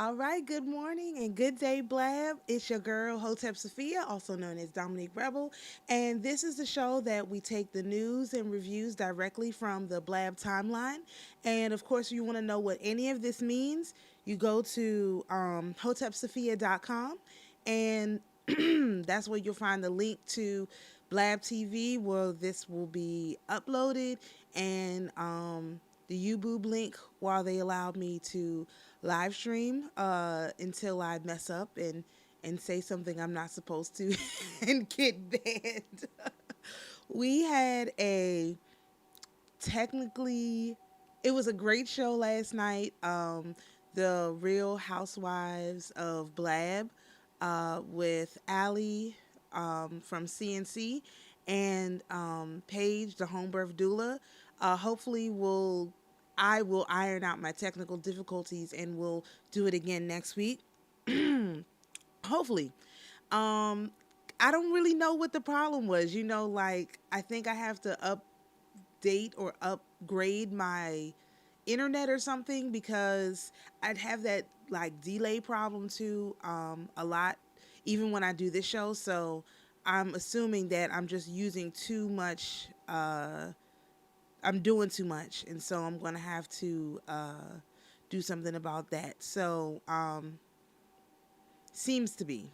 All right, good morning and good day, Blab. It's your girl, Hotep Sophia, also known as Dominique Rebel. And this is the show that we take the news and reviews directly from the Blab timeline. And of course, if you want to know what any of this means, you go to hotepsophia.com, and that's where you'll find the link to Blab TV, where this will be uploaded, and the YouTube link while they allowed me to live stream until I mess up and say something I'm not supposed to and get banned. We had a technically it was a great show last night. The Real Housewives of Blab with Allie from CNC and Paige, the home birth doula. Hopefully, I will iron out my technical difficulties and we'll do it again next week. Hopefully. Um, I don't really know what the problem was. Like I think I have to update or upgrade my internet or something because I'd have that like delay problem too a lot even when I do this show. So I'm assuming that I'm just using too much I'm doing too much, and so I'm going to have to do something about that. So seems to be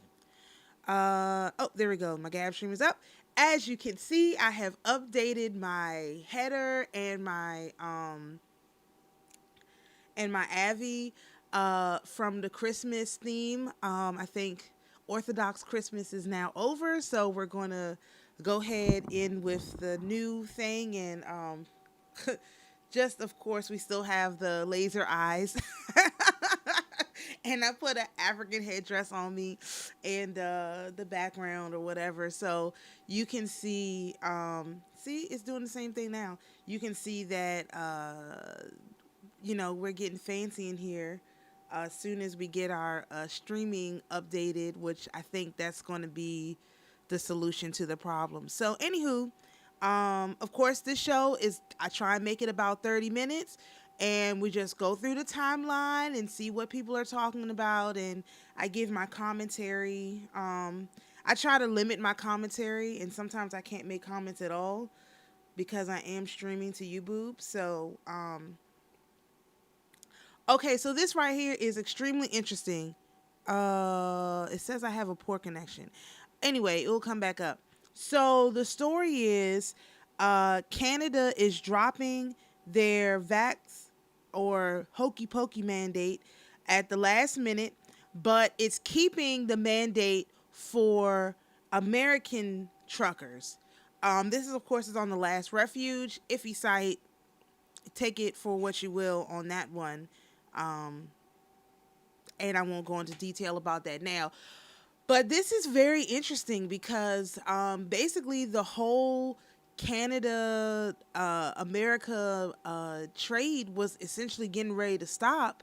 oh, there we go. My Gab stream is up. As you can see, I have updated my header and my Avi from the Christmas theme. I think Orthodox Christmas is now over, so we're going to go ahead in with the new thing. And just, of course, we still have the laser eyes. And I put an African headdress on me and the background or whatever. So you can see, it's doing the same thing now. You can see that we're getting fancy in here as soon as we get our streaming updated, which I think that's going to be the solution to the problem. So, anywho, of course, this show is, I try and make it about 30 minutes, and we just go through the timeline and see what people are talking about, and I give my commentary. I try to limit my commentary, and sometimes I can't make comments at all because I am streaming to YouTube. So, okay, so this right here is extremely interesting. It says I have a poor connection. Anyway, it will come back up. So the story is, Canada is dropping their vax or hokey pokey mandate at the last minute, but it's keeping the mandate for American truckers. This is, of course, is on the Last Refuge iffy site. Take it for what you will on that one. Um, and I won't go into detail about that now. But this is very interesting because basically the whole Canada America trade was essentially getting ready to stop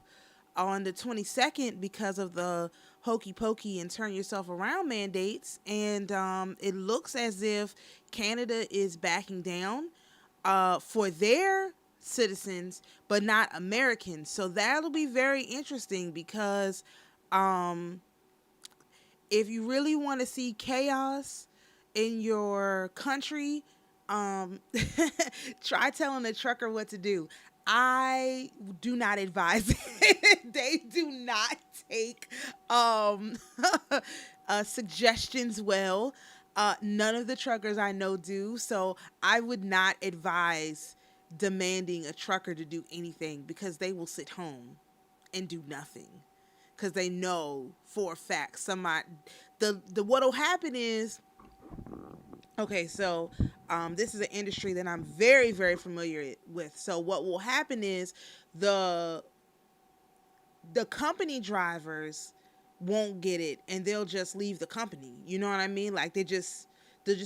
on the 22nd because of the hokey pokey and turn yourself around mandates. And it looks as if Canada is backing down for their citizens, but not Americans. So that'll be very interesting because um, if you really want to see chaos in your country, um, try telling a trucker what to do. I do not advise it. They do not take um, suggestions well. None of the truckers I know do. So I would not advise demanding a trucker to do anything because they will sit home and do nothing because they know for a fact somebody the what'll happen is, okay, so this is an industry that I'm very, very familiar with. So what will happen is the the company drivers won't get it and they'll just leave the company. You know what I mean? Like they'll just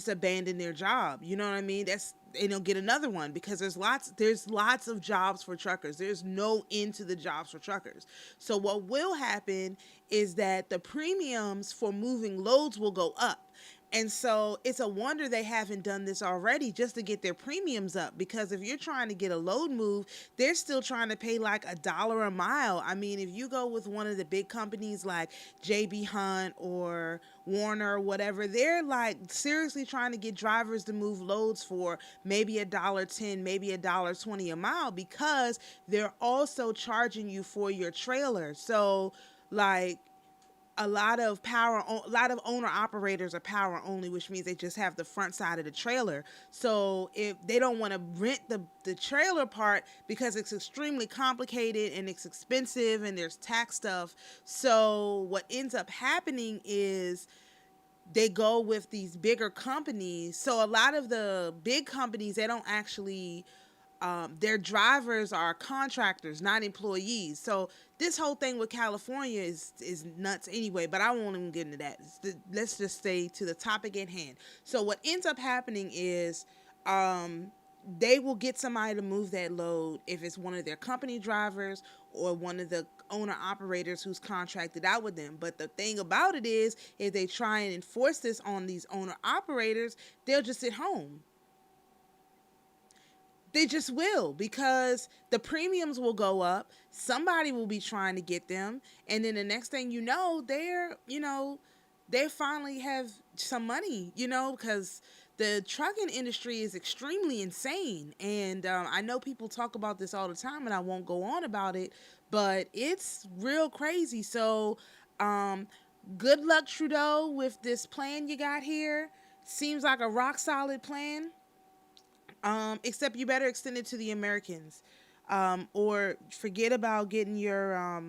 abandon their job. You know what I mean? That's and they'll get another one because there's lots of jobs for truckers. There's no end to the jobs for truckers. So what will happen is that the premiums for moving loads will go up. And so it's a wonder they haven't done this already just to get their premiums up, because if you're trying to get a load move, they're still trying to pay like $1 a mile. I mean, if you go with one of the big companies like JB Hunt or Warner or whatever, they're like seriously trying to get drivers to move loads for maybe $1.10, maybe $1.20 a mile, because they're also charging you for your trailer. So like a lot of owner operators are power only, which means they just have the front side of the trailer. So if they don't want to rent the trailer part because it's extremely complicated and it's expensive and there's tax stuff. So what ends up happening is they go with these bigger companies. So a lot of the big companies, they don't actually their drivers are contractors, not employees. So this whole thing with California is nuts anyway. But I won't even get into that. Let's just stay to the topic at hand. So what ends up happening is they will get somebody to move that load if it's one of their company drivers or one of the owner operators who's contracted out with them. But the thing about it is, if they try and enforce this on these owner operators, they'll just sit home. They just will, because the premiums will go up. Somebody will be trying to get them. And then the next thing you know, they finally have some money, because the trucking industry is extremely insane. And I know people talk about this all the time, and I won't go on about it, but it's real crazy. So good luck, Trudeau, with this plan you got here. Seems like a rock solid plan. Except you better extend it to the Americans, or forget about getting your,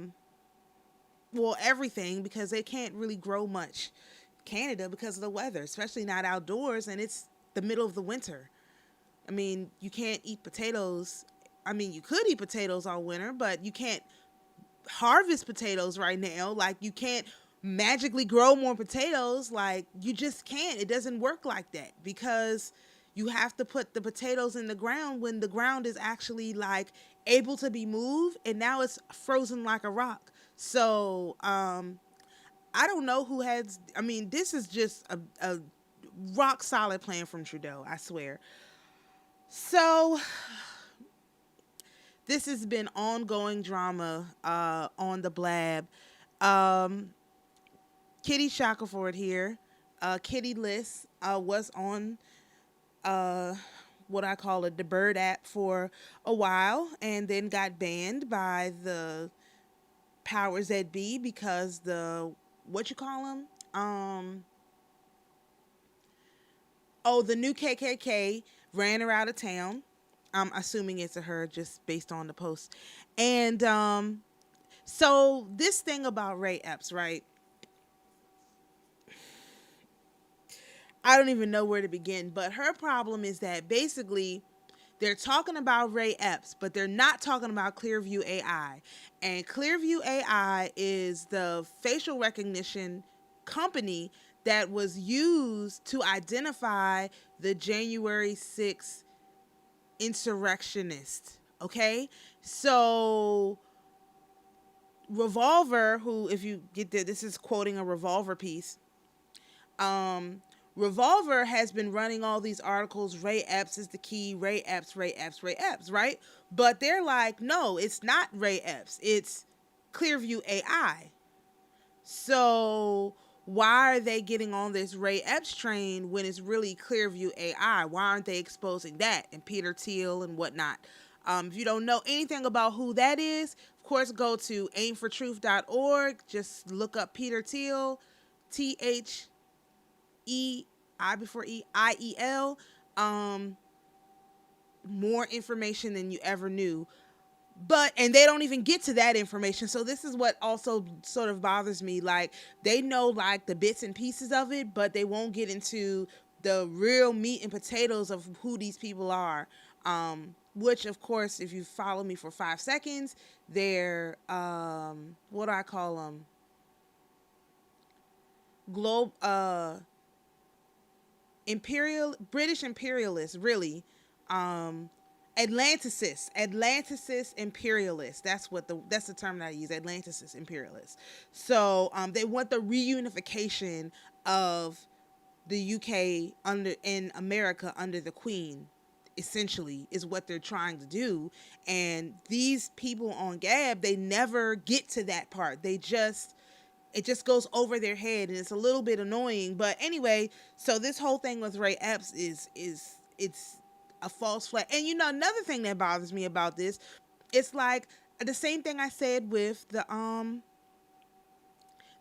everything, because they can't really grow much Canada because of the weather, especially not outdoors, and it's the middle of the winter. I mean, you can't eat potatoes. I mean, you could eat potatoes all winter, but you can't harvest potatoes right now. Like, you can't magically grow more potatoes. Like, you just can't. It doesn't work like that, because you have to put the potatoes in the ground when the ground is actually like able to be moved, and now it's frozen like a rock. So I don't know who has. I mean, this is just a rock solid plan from Trudeau, I swear. So this has been ongoing drama on the Blab. Kitty Shackelford here. Kitty List was on what I call it, the Bird app for a while, and then got banned by the powers that be, because the what you call them, the new KKK ran her out of town. I'm assuming it's a her just based on the post. And so this thing about Ray Epps, right? I don't even know where to begin, but her problem is that basically they're talking about Ray Epps, but they're not talking about Clearview AI. And Clearview AI is the facial recognition company that was used to identify the January 6th insurrectionists. Okay? So Revolver, who, if you get this is quoting a Revolver piece. Revolver has been running all these articles. Ray Epps is the key. Ray Epps, Ray Epps, Ray Epps, right? But they're like, no, it's not Ray Epps. It's Clearview AI. So why are they getting on this Ray Epps train when it's really Clearview AI? Why aren't they exposing that and Peter Thiel and whatnot? If you don't know anything about who that is, of course, go to aimfortruth.org. Just look up Peter Thiel, Thiel. More information than you ever knew. And they don't even get to that information. So this is what also sort of bothers me. Like, they know like the bits and pieces of it, but they won't get into the real meat and potatoes of who these people are. Which, of course, if you follow me for 5 seconds, they're, what do I call them? British imperialists, really. Atlanticist imperialists. That's the term that I use. Atlanticist imperialists. So they want the reunification of the UK under in America under the Queen, essentially, is what they're trying to do. And these people on Gab, they never get to that part. It just goes over their head, and it's a little bit annoying. But anyway, so this whole thing with Ray Epps is it's a false flag. And another thing that bothers me about this, it's like the same thing I said with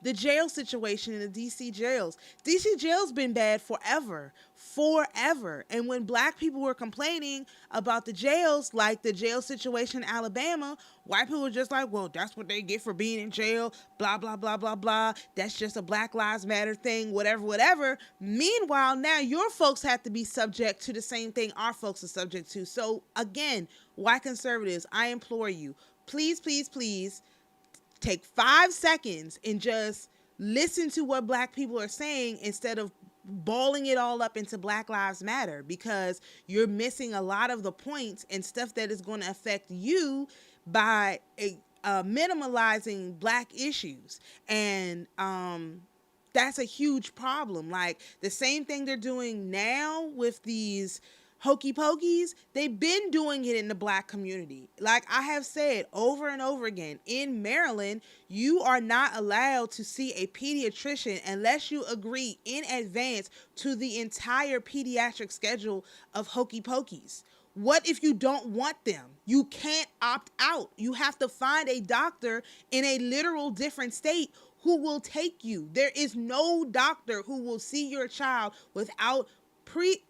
the jail situation in the DC jails. DC jails been bad forever. Forever. And when black people were complaining about the jails, like the jail situation in Alabama, white people were just like, well, that's what they get for being in jail, blah, blah, blah, blah, blah. That's just a Black Lives Matter thing, whatever, whatever. Meanwhile, now your folks have to be subject to the same thing our folks are subject to. So again, white conservatives, I implore you, please, please, please, take 5 seconds and just listen to what black people are saying instead of balling it all up into Black Lives Matter, because you're missing a lot of the points and stuff that is going to affect you by minimalizing black issues. And that's a huge problem. Like the same thing they're doing now with these hokey pokeys, they've been doing it in the black community. Like I have said over and over again, in Maryland, you are not allowed to see a pediatrician unless you agree in advance to the entire pediatric schedule of hokey pokeys. What if you don't want them? You can't opt out. You have to find a doctor in a literal different state who will take you. There is no doctor who will see your child without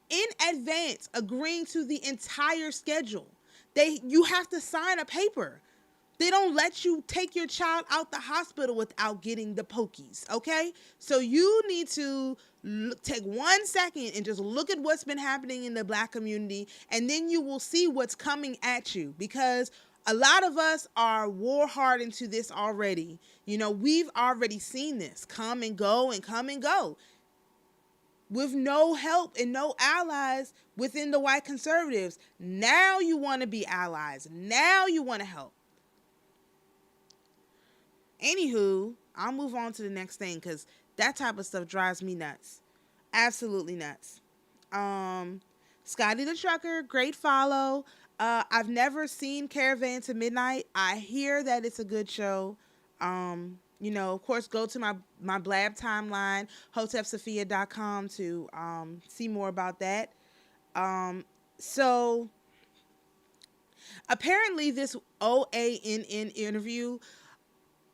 in advance agreeing to the entire schedule. You have to sign a paper. They don't let you take your child out the hospital without getting the pokies, okay? So you need to take 1 second and just look at what's been happening in the black community, and then you will see what's coming at you, because a lot of us are war hardened to this already. We've already seen this come and go and come and go, with no help and no allies within the white conservatives. Now you want to be allies. Now you want to help. Anywho, I'll move on to the next thing, because that type of stuff drives me nuts. Absolutely nuts. Scotty the Trucker, great follow. I've never seen Caravan to Midnight. I hear that it's a good show. Of course, go to my Blab timeline, hotepsophia.com, to see more about that. So apparently this OANN interview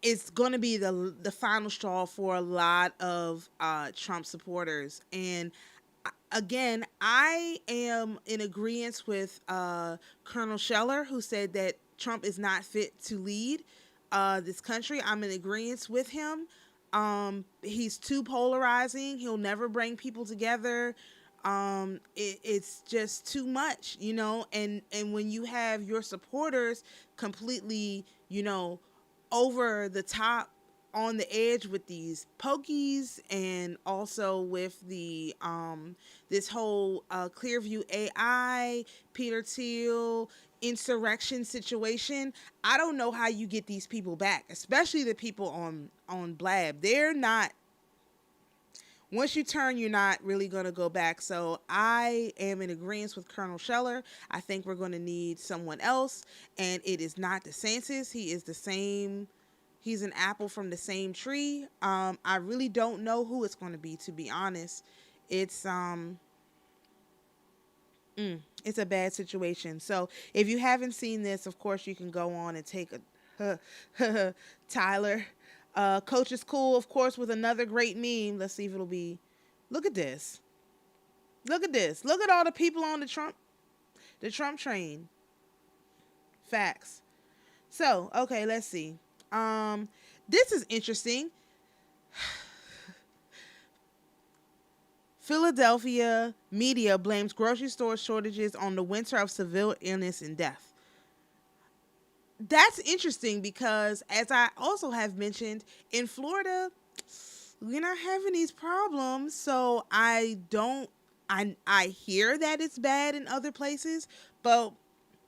is going to be the final straw for a lot of Trump supporters. And again, I am in agreement with Colonel Scheller, who said that Trump is not fit to lead this country. I'm in agreement with him. He's too polarizing. He'll never bring people together. It's just too much, and when you have your supporters completely, over the top, on the edge with these pokies, and also with the this whole Clearview AI, Peter Thiel insurrection situation, I don't know how you get these people back, especially the people on Blab. They're not, once you turn, you're not really going to go back. So I am in agreement with Colonel Scheller. I think we're going to need someone else, and it is not DeSantis. He is the same. He's an apple from the same tree. I really don't know who it's going to be, to be honest. It's a bad situation. So if you haven't seen this, of course, you can go on and take a Tyler. Coach is cool, of course, with another great meme. Let's see if it'll be. Look at this. Look at this. Look at all the people on the Trump train. Facts. So, okay, let's see. This is interesting. Philadelphia media blames grocery store shortages on the winter of severe illness and death. That's interesting because, as I also have mentioned, in Florida, we're not having these problems. So I hear that it's bad in other places, but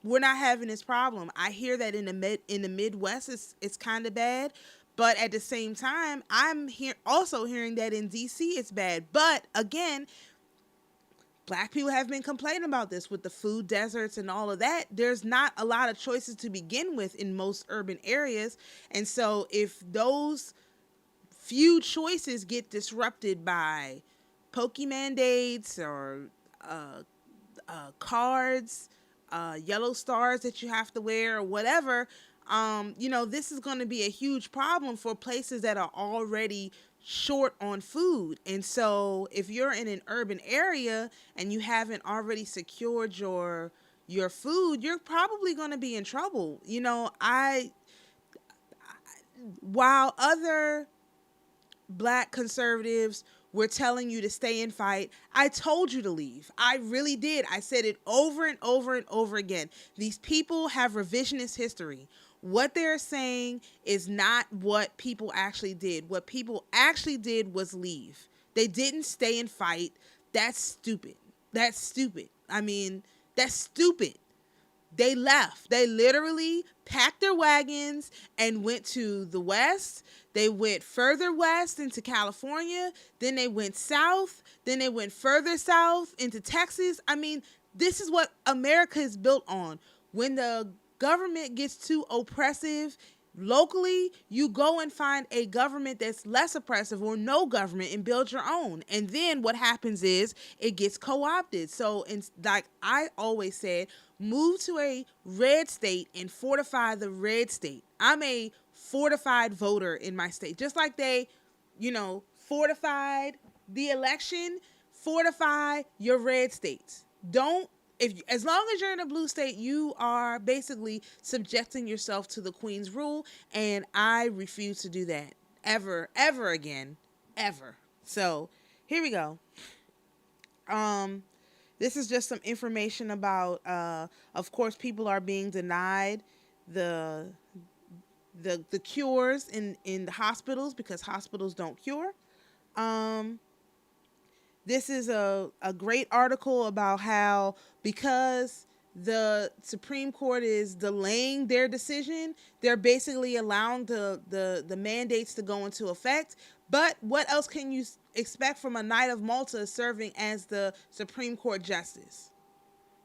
we're not having this problem. I hear that in the Midwest, it's kind of bad, But at the same time, also hearing that in DC it's bad. But again, Black people have been complaining about this with the food deserts and all of that. There's not a lot of choices to begin with in most urban areas. And so if those few choices get disrupted by Pokemon dates or cards, yellow stars that you have to wear or whatever, this is going to be a huge problem for places that are already short on food. And so if you're in an urban area and you haven't already secured your food, you're probably going to be in trouble. While other Black conservatives were telling you to stay and fight, I told you to leave. I really did. I said it over and over and over again. These people have revisionist history. What they're saying is not what people actually did. What people actually did was leave. They didn't stay and fight. That's stupid. That's stupid. That's stupid. They left. They literally packed their wagons and went to the West. They went further west into California. Then they went south. Then they went further south into Texas. This is what America is built on. When the government gets too oppressive locally, you go and find a government that's less oppressive or no government and build your own. And then what happens is it gets co-opted. So, like I always said, move to a red state and fortify the red state. I'm a fortified voter in my state. Just like they, fortified the election, fortify your red states. As long as you're in a blue state, you are basically subjecting yourself to the Queen's rule, and I refuse to do that ever again, ever. So here we go. This is just some information about, of course, people are being denied the cures in the hospitals because hospitals don't cure. This is a great article about how, because the Supreme Court is delaying their decision, they're basically allowing the mandates to go into effect. But what else can you expect from a Knight of Malta serving as the Supreme Court Justice?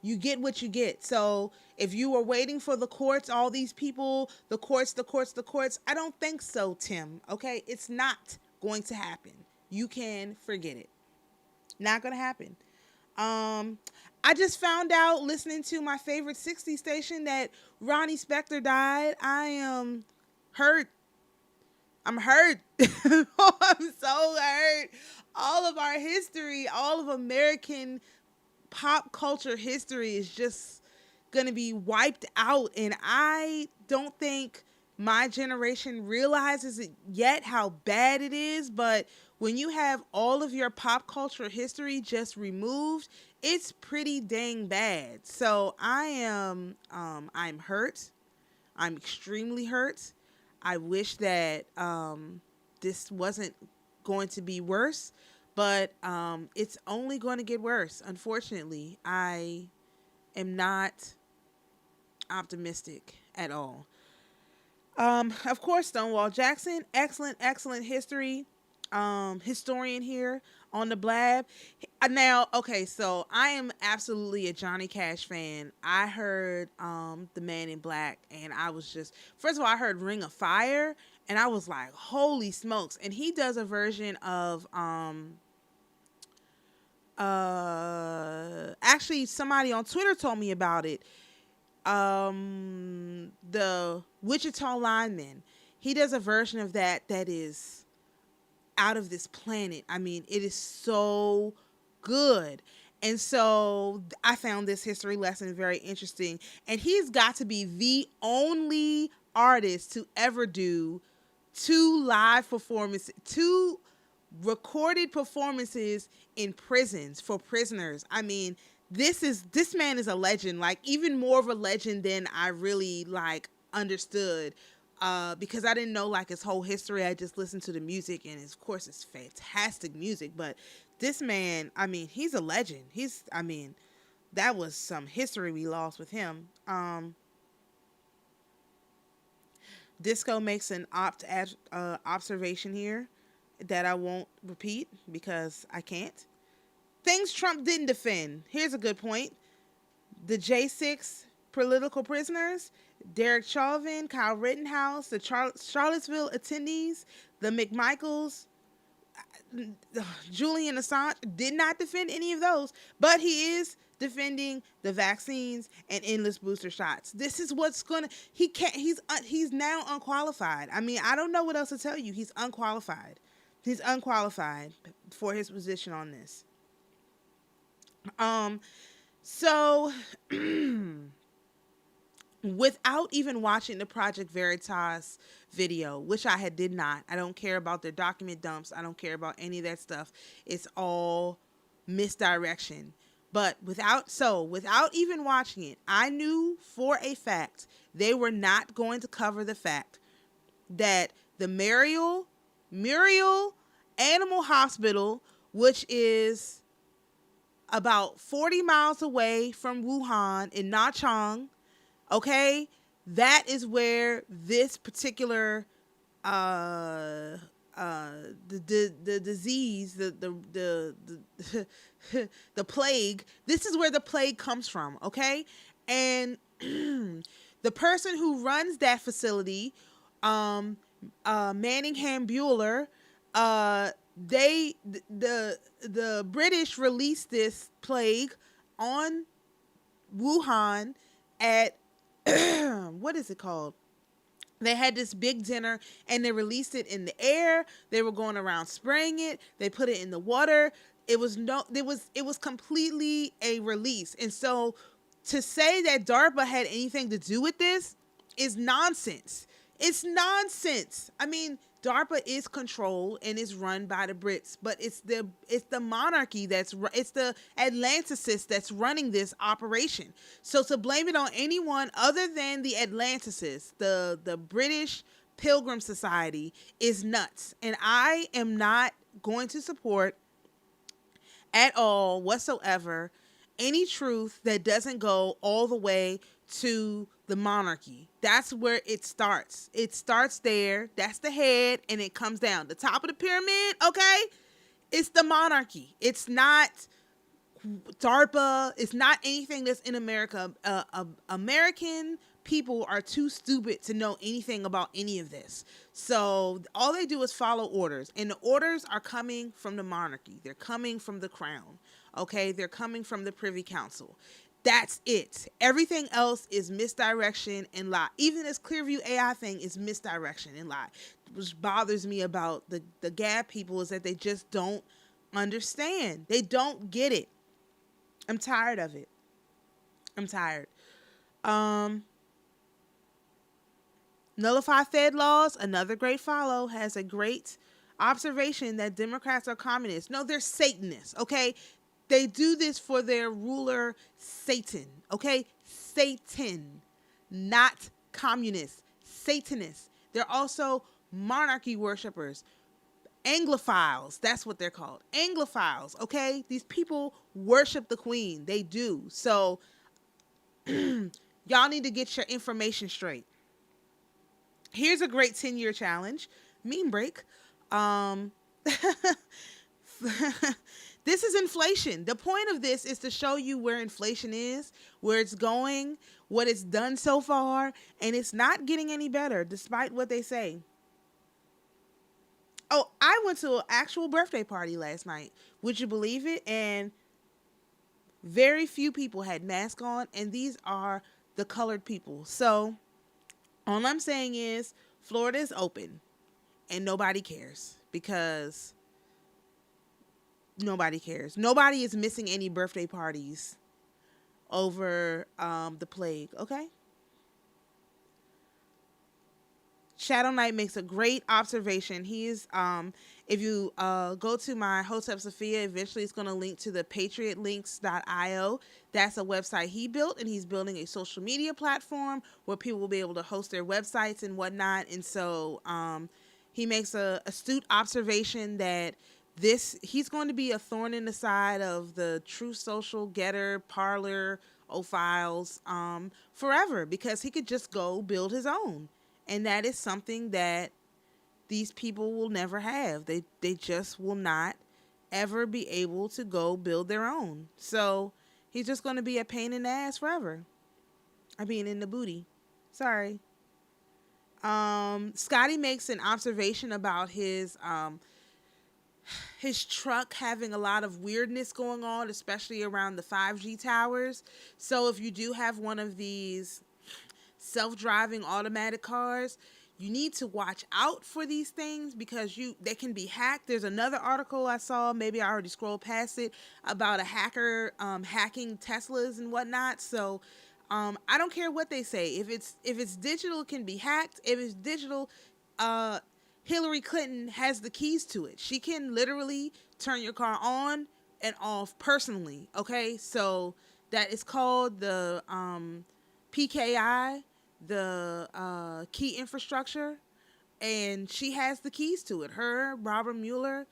You get what you get. So if you were waiting for the courts, all these people, the courts, I don't think so, Tim. Okay? It's not going to happen. You can forget it. Not going to happen. I just found out listening to my favorite 60 station that Ronnie Spector died. I am hurt. I'm hurt. I'm so hurt. All of our history, all of American pop culture history is just going to be wiped out. And I don't think my generation realizes it yet how bad it is. But when you have all of your pop culture history just removed, it's pretty dang bad. So I'm hurt. I'm extremely hurt. I wish that this wasn't going to be worse, but it's only going to get worse. Unfortunately, I am not optimistic at all. Of course, Stonewall Jackson, excellent history historian here on the Blab. Now, okay, so I am absolutely a Johnny Cash fan. I heard The Man in Black, and I was just, first of all, I heard Ring of Fire, and I was like, holy smokes. And he does a version of actually somebody on Twitter told me about it. The Wichita Lineman. He does a version of that is out of this planet. I mean, it is so good. And so I found this history lesson very interesting. And he's got to be the only artist to ever do two recorded performances in prisons for prisoners. I mean, this man is a legend, like even more of a legend than I really understood. Because I didn't know his whole history. I just listened to the music, and of course it's fantastic music. But this man, I mean, he's a legend. That was some history we lost with him. Disco makes an observation here that I won't repeat because I can't. Things Trump didn't defend. Here's a good point. The J6 political prisoners, Derek Chauvin, Kyle Rittenhouse, the Charlottesville attendees, the McMichaels, Julian Assange did not defend any of those, but he is defending the vaccines and endless booster shots. This is what's gonna. He can't. He's now unqualified. I mean, I don't know what else to tell you. He's unqualified. He's unqualified for his position on this. So without even watching the Project Veritas video, which did not. I don't care about their document dumps. I don't care about any of that stuff. It's all misdirection. But without even watching it, I knew for a fact they were not going to cover the fact that the Muriel Animal Hospital, which is about 40 miles away from Wuhan in Nachang, okay, that is where this particular the disease, the the plague, this is where the plague comes from, okay? And the person who runs that facility, Manningham Bueller, the British released this plague on Wuhan at what is it called? They had this big dinner and they released it in the air. They were going around spraying it. They put it in the water. It was completely a release. And so to say that DARPA had anything to do with this is nonsense. It's nonsense. I mean, DARPA is controlled and is run by the Brits, but it's the monarchy it's the Atlanticists that's running this operation. So to blame it on anyone other than the Atlanticists, the British Pilgrim Society, is nuts. And I am not going to support at all whatsoever any truth that doesn't go all the way to the monarchy. That's where it starts. It starts there. That's the head, and it comes down. The top of the pyramid, okay? It's the monarchy. It's not DARPA. It's not anything that's in America. American people are too stupid to know anything about any of this. So all they do is follow orders, and the orders are coming from the monarchy. They're coming from the crown, okay? They're coming from the Privy Council. That's it. Everything else is misdirection and lie. Even this Clearview AI thing is misdirection and lie. Which bothers me about the Gab people is that they just don't understand. They don't get it. I'm tired of it. I'm tired. Nullify Fed laws, another great follow, has a great observation that Democrats are communists. No, they're Satanists, okay? They do this for their ruler, Satan, okay? Satan, not communists, Satanists. They're also monarchy worshipers, Anglophiles, that's what they're called, Anglophiles, okay? These people worship the queen, they do. So, y'all need to get your information straight. Here's a great 10-year challenge, meme break. This is inflation. The point of this is to show you where inflation is, where it's going, what it's done so far, and it's not getting any better, despite what they say. Oh, I went to an actual birthday party last night. Would you believe it? And very few people had masks on, and these are the colored people. So all I'm saying is Florida is open, and nobody cares because nobody cares. Nobody is missing any birthday parties over the plague, okay? Shadow Knight makes a great observation. He's, if you go to my Hotep Sophia, eventually it's going to link to the patriotlinks.io. That's a website he built, and he's building a social media platform where people will be able to host their websites and whatnot. And so he makes a astute observation that he's going to be a thorn in the side of the True Social, Getter, Parler, O-Files forever, because he could just go build his own. And that is something that these people will never have. They just will not ever be able to go build their own. So he's just going to be a pain in the ass forever. I mean, in the booty. Sorry. Scotty makes an observation about his truck having a lot of weirdness going on, especially around the 5G towers. So if you do have one of these self-driving automatic cars, you need to watch out for these things because they can be hacked. There's another article I saw, maybe I already scrolled past it, about a hacker hacking Teslas and whatnot. So I don't care what they say. If it's digital, it can be hacked. If it's digital, uh, Hillary Clinton has the keys to it. She can literally turn your car on and off personally. Okay, so that is called the PKI, the key infrastructure, and she has the keys to it. Her, Robert Mueller,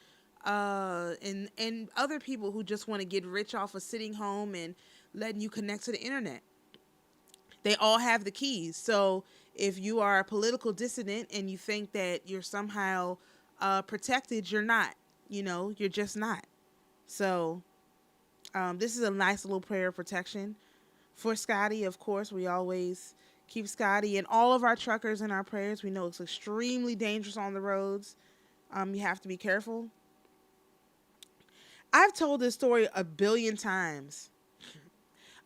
and other people who just want to get rich off of sitting home and letting you connect to the internet. They all have the keys. So if you are a political dissident and you think that you're somehow protected, you're not. You're just not. So this is a nice little prayer of protection for Scotty. Of course, we always keep Scotty and all of our truckers in our prayers. We know it's extremely dangerous on the roads. You have to be careful. I've told this story a billion times.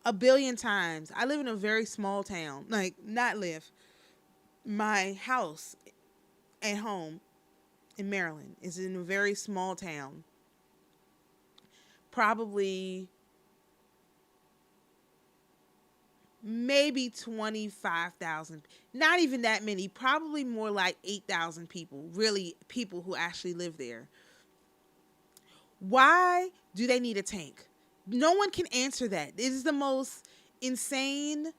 A billion times. I live in a very small town. Like, not live. My house at home in Maryland is in a very small town. Probably maybe 25,000. Not even that many. Probably more like 8,000 people. Really, people who actually live there. Why do they need a tank? No one can answer that. It is the most insane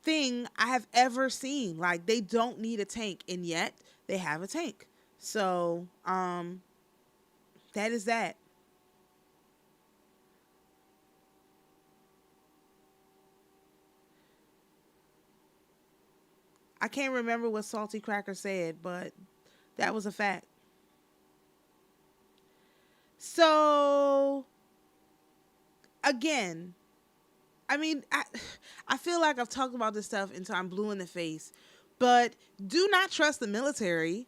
thing I have ever seen. Like, they don't need a tank, and yet they have a tank. So, that is that. I can't remember what Salty Cracker said, but that was a fact. So, again, I mean, I feel like I've talked about this stuff until I'm blue in the face, but do not trust the military.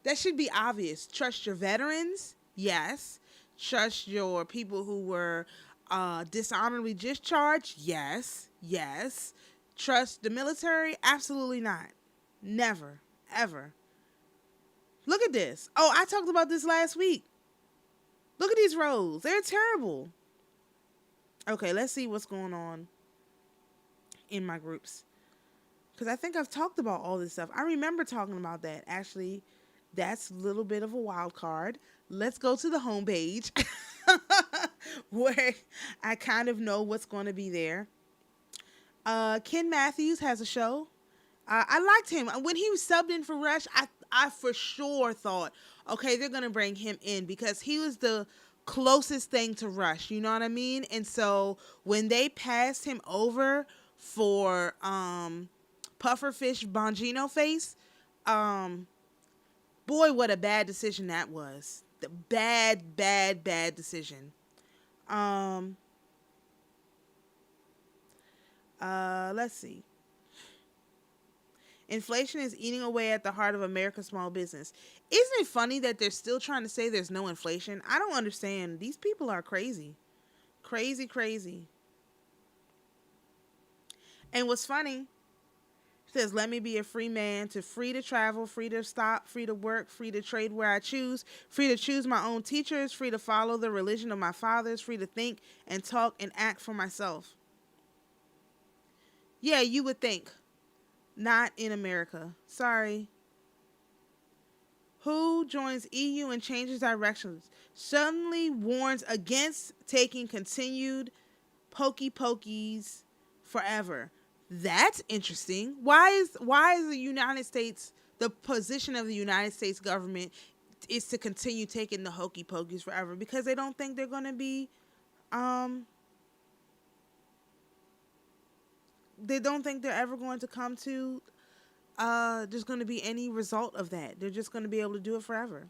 That should be obvious. Trust your veterans, yes. Trust your people who were dishonorably discharged, yes, yes. Trust the military, absolutely not. Never, ever. Look at this. Oh, I talked about this last week. Look at these roads. They're terrible. Okay, let's see what's going on in my groups. Because I think I've talked about all this stuff. I remember talking about that. Actually, that's a little bit of a wild card. Let's go to the homepage where I kind of know what's going to be there. Ken Matthews has a show. I liked him. When he was subbed in for Rush, I for sure thought, okay, they're going to bring him in because he was the closest thing to Rush. You know what I mean? And so when they passed him over for Pufferfish Bongino Face, boy, what a bad decision that was. The bad decision. Let's see. Inflation is eating away at the heart of America's small business. Isn't it funny that they're still trying to say there's no inflation? I don't understand. These people are crazy. Crazy, crazy. And what's funny, it says, let me be a free man, to free to travel, free to stop, free to work, free to trade where I choose, free to choose my own teachers, free to follow the religion of my fathers, free to think and talk and act for myself. Yeah, you would think. Not in America. Sorry. Who joins EU and changes directions? Suddenly warns against taking continued pokey pokies forever. That's interesting. Why is the United States, the position of the United States government is to continue taking the hokey pokies forever? Because they don't think they're going to be they don't think they're ever going to come to there's going to be any result of that. They're just going to be able to do it forever.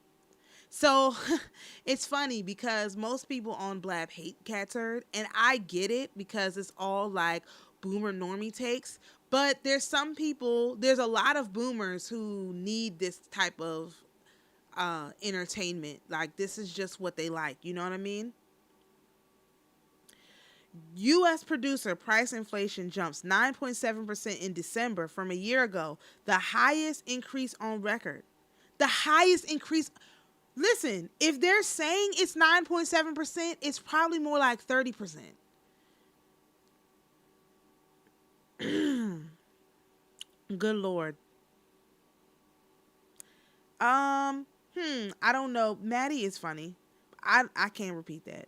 So it's funny because most people on Blab hate cat turd, and I get it because it's all like boomer normie takes. But there's a lot of boomers who need this type of entertainment. Like, this is just what they like. You know what I mean? U.S. producer price inflation jumps 9.7% in December from a year ago, the highest increase on record. The highest increase. Listen, if they're saying it's 9.7%, it's probably more like 30%. Good Lord. I don't know. Maddie is funny. I can't repeat that.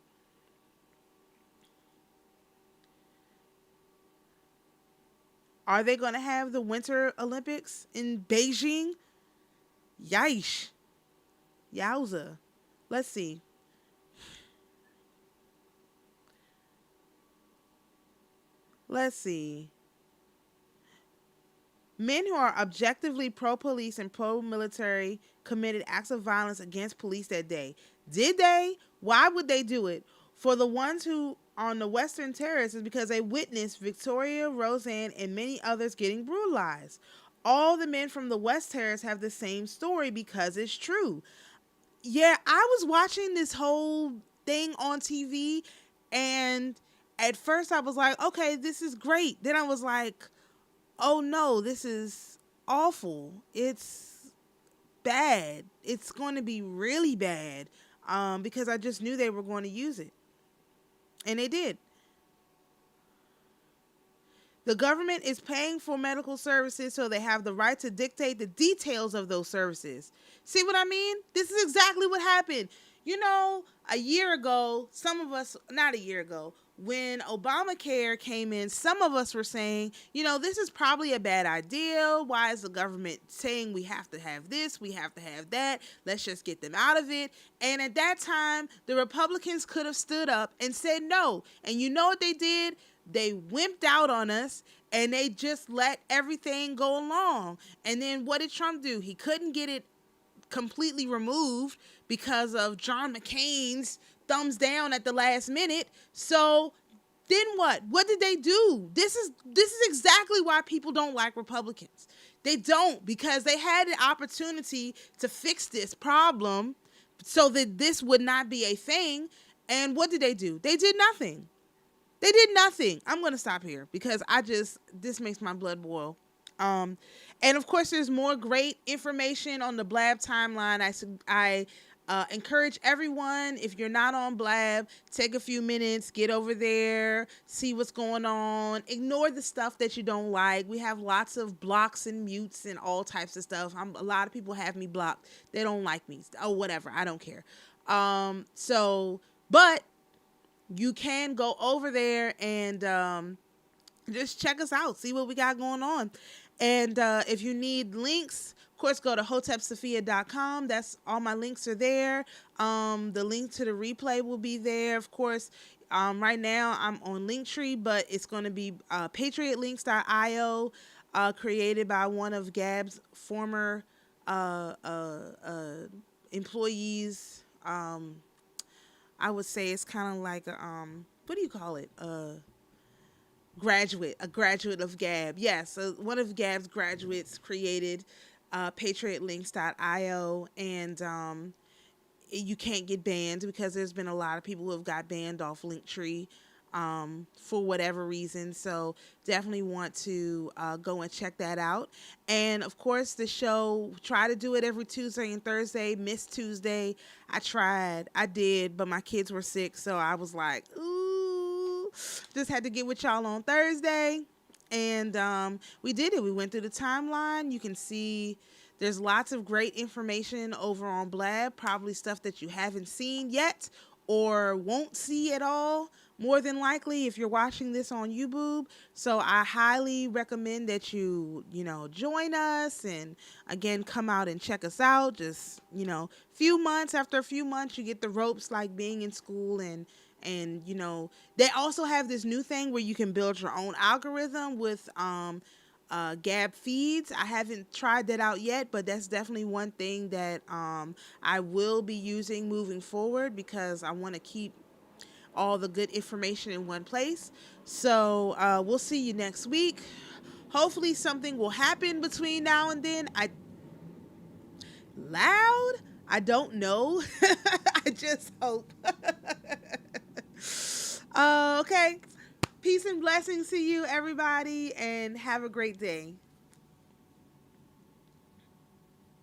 Are they going to have the Winter Olympics in Beijing? Yish. Yowza. Let's see. Let's see. Men who are objectively pro police and pro military committed acts of violence against police that day. Did they? Why would they do it? For the ones who on the Western Terrace is because they witnessed Victoria, Roseanne, and many others getting brutalized. All the men from the West Terrace have the same story because it's true. Yeah, I was watching this whole thing on TV, and at first I was like, okay, this is great. Then I was like, oh no, this is awful. It's bad. It's going to be really bad, because I just knew they were going to use it. And they did. The government is paying for medical services, so they have the right to dictate the details of those services. See what I mean? This is exactly what happened. You know, a year ago, some of us, not a year ago, when Obamacare came in, some of us were saying, you know, this is probably a bad idea. Why is the government saying we have to have this, we have to have that? Let's just get them out of it. And at that time, the Republicans could have stood up and said no. And you know what they did? They wimped out on us, and they just let everything go along. And then what did Trump do? He couldn't get it completely removed because of John McCain's thumbs down at the last minute. So then what? What did they do? This is exactly why people don't like Republicans. They don't, because they had an opportunity to fix this problem so that this would not be a thing. And what did they do? They did nothing. They did nothing. I'm going to stop here because this makes my blood boil. And of course, there's more great information on the Blab timeline. I encourage everyone, if you're not on Blab, take a few minutes, get over there, see what's going on. Ignore the stuff that you don't like. We have lots of blocks and mutes and all types of stuff. A lot of people have me blocked. They don't like me. Oh, whatever. I don't care. But you can go over there and just check us out, see what we got going on. And if you need links, of course, go to hotepsophia.com. That's all my links are there. The link to the replay will be there. Of course, right now I'm on Linktree, but it's going to be patriotlinks.io, created by one of Gab's former employees. I would say it's kind of like what do you call it? A graduate of Gab. Yes, so one of Gab's graduates created patriotlinks.io, and you can't get banned because there's been a lot of people who have got banned off Linktree for whatever reason. So definitely want to go and check that out. And of course, the show, try to do it every Tuesday and Thursday. Missed Tuesday. I did, but my kids were sick, so I was like, ooh, just had to get with y'all on Thursday. And we did it. We went through the timeline. You can see there's lots of great information over on Blab, probably stuff that you haven't seen yet or won't see at all, more than likely, if you're watching this on YouTube. So I highly recommend that you join us and, again, come out and check us out. Just, after a few months, you get the ropes like being in school. And they also have this new thing where you can build your own algorithm with Gab feeds. I haven't tried that out yet, but that's definitely one thing that I will be using moving forward, because I want to keep all the good information in one place. So we'll see you next week. Hopefully something will happen between now and then. Loud? I don't know. I just hope. Okay. Peace and blessings to you, everybody, and have a great day.